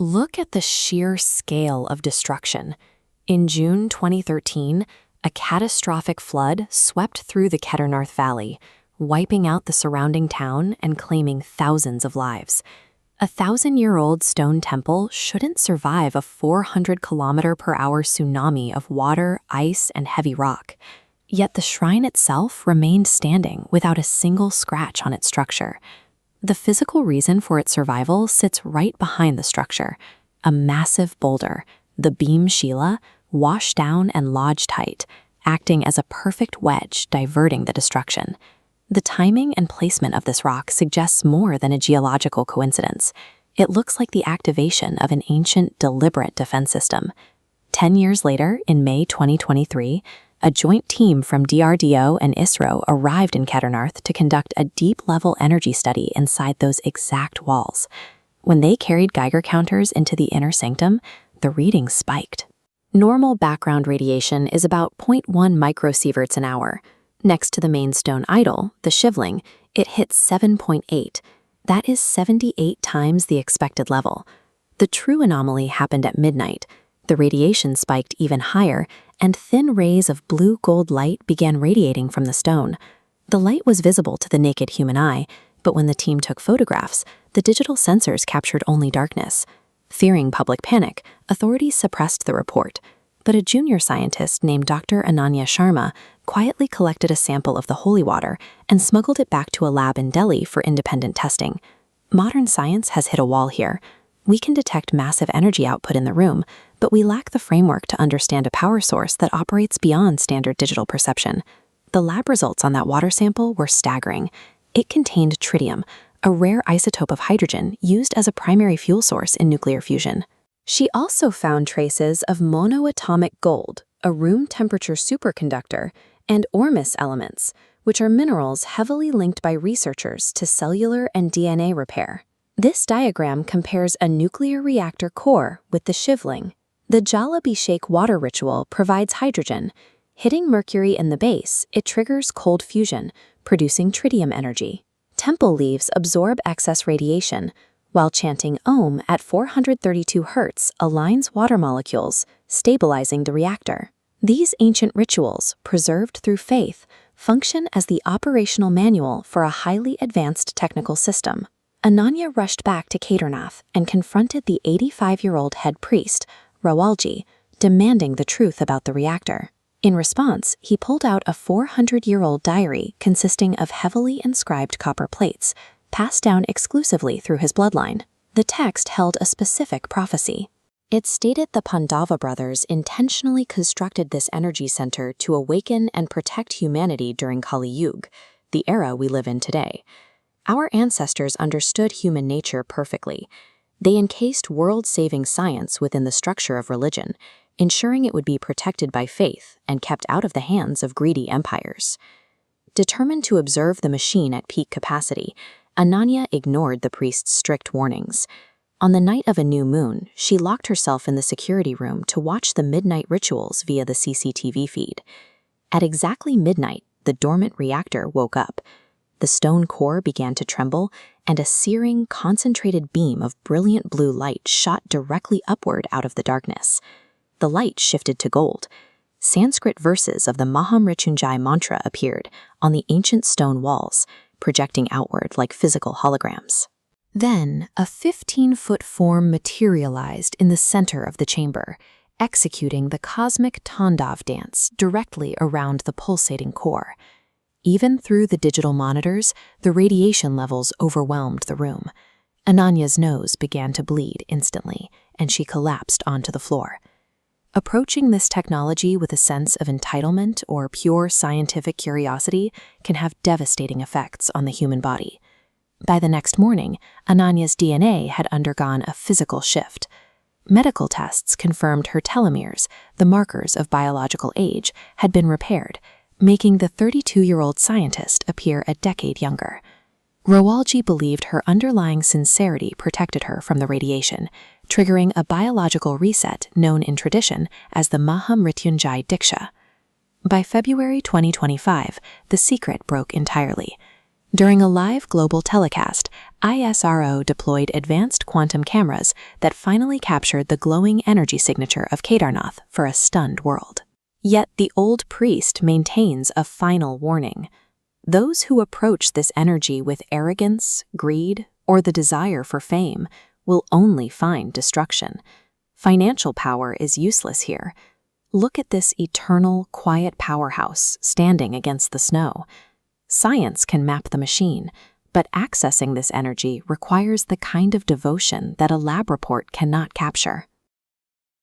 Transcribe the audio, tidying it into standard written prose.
Look at the sheer scale of destruction. In June 2013, a catastrophic flood swept through the Kedarnath Valley, wiping out the surrounding town and claiming thousands of lives. A 1,000-year-old stone temple shouldn't survive a 400-kilometer-per-hour tsunami of water, ice, and heavy rock. Yet the shrine itself remained standing without a single scratch on its structure. The physical reason for its survival sits right behind the structure. A massive boulder, the beam Shila, washed down and lodged tight, acting as a perfect wedge diverting the destruction. The timing and placement of this rock suggests more than a geological coincidence. It looks like the activation of an ancient, deliberate defense system. 10 years later, in May 2023, a joint team from DRDO and ISRO arrived in Kedarnath to conduct a deep-level energy study inside those exact walls. When they carried Geiger counters into the inner sanctum, the readings spiked. Normal background radiation is about 0.1 microsieverts an hour. Next to the main stone idol, the shivling, it hits 7.8. That is 78 times the expected level. The true anomaly happened at midnight. The radiation spiked even higher, and thin rays of blue-gold light began radiating from the stone. The light was visible to the naked human eye, but when the team took photographs, the digital sensors captured only darkness. Fearing public panic, authorities suppressed the report. But a junior scientist named Dr. Ananya Sharma quietly collected a sample of the holy water and smuggled it back to a lab in Delhi for independent testing. Modern science has hit a wall here. We can detect massive energy output in the room, but we lack the framework to understand a power source that operates beyond standard digital perception. The lab results on that water sample were staggering. It contained tritium, a rare isotope of hydrogen used as a primary fuel source in nuclear fusion. She also found traces of monoatomic gold, a room-temperature superconductor, and ormus elements, which are minerals heavily linked by researchers to cellular and DNA repair. This diagram compares a nuclear reactor core with the shivling. The Jal Abhishek water ritual provides hydrogen. Hitting mercury in the base, it triggers cold fusion, producing tritium energy. Temple leaves absorb excess radiation, while chanting Om at 432 Hz aligns water molecules, stabilizing the reactor. These ancient rituals, preserved through faith, function as the operational manual for a highly advanced technical system. Ananya rushed back to Kedarnath and confronted the 85-year-old head priest, Rawalji, demanding the truth about the reactor. In response, he pulled out a 400-year-old diary consisting of heavily inscribed copper plates, passed down exclusively through his bloodline. The text held a specific prophecy. It stated the Pandava brothers intentionally constructed this energy center to awaken and protect humanity during Kali Yuga, the era we live in today. Our ancestors understood human nature perfectly. They encased world-saving science within the structure of religion, ensuring it would be protected by faith and kept out of the hands of greedy empires. Determined to observe the machine at peak capacity, Ananya ignored the priest's strict warnings. On the night of a new moon, she locked herself in the security room to watch the midnight rituals via the CCTV feed. At exactly midnight, the dormant reactor woke up. The stone core began to tremble, and a searing, concentrated beam of brilliant blue light shot directly upward out of the darkness. The light shifted to gold. Sanskrit verses of the Mahamrityunjay mantra appeared on the ancient stone walls, projecting outward like physical holograms. Then, a 15-foot form materialized in the center of the chamber, executing the cosmic Tandav dance directly around the pulsating core. Even through the digital monitors, the radiation levels overwhelmed the room. Ananya's nose began to bleed instantly, and she collapsed onto the floor. Approaching this technology with a sense of entitlement or pure scientific curiosity can have devastating effects on the human body. By the next morning, Ananya's DNA had undergone a physical shift. Medical tests confirmed her telomeres, the markers of biological age, had been repaired, making the 32-year-old scientist appear a decade younger. Rawalji believed her underlying sincerity protected her from the radiation, triggering a biological reset known in tradition as the Mahamrityunjay Diksha. By February 2025, the secret broke entirely. During a live global telecast, ISRO deployed advanced quantum cameras that finally captured the glowing energy signature of Kedarnath for a stunned world. Yet the old priest maintains a final warning. Those who approach this energy with arrogance, greed, or the desire for fame will only find destruction. Financial power is useless here. Look at this eternal, quiet powerhouse standing against the snow. Science can map the machine, but accessing this energy requires the kind of devotion that a lab report cannot capture.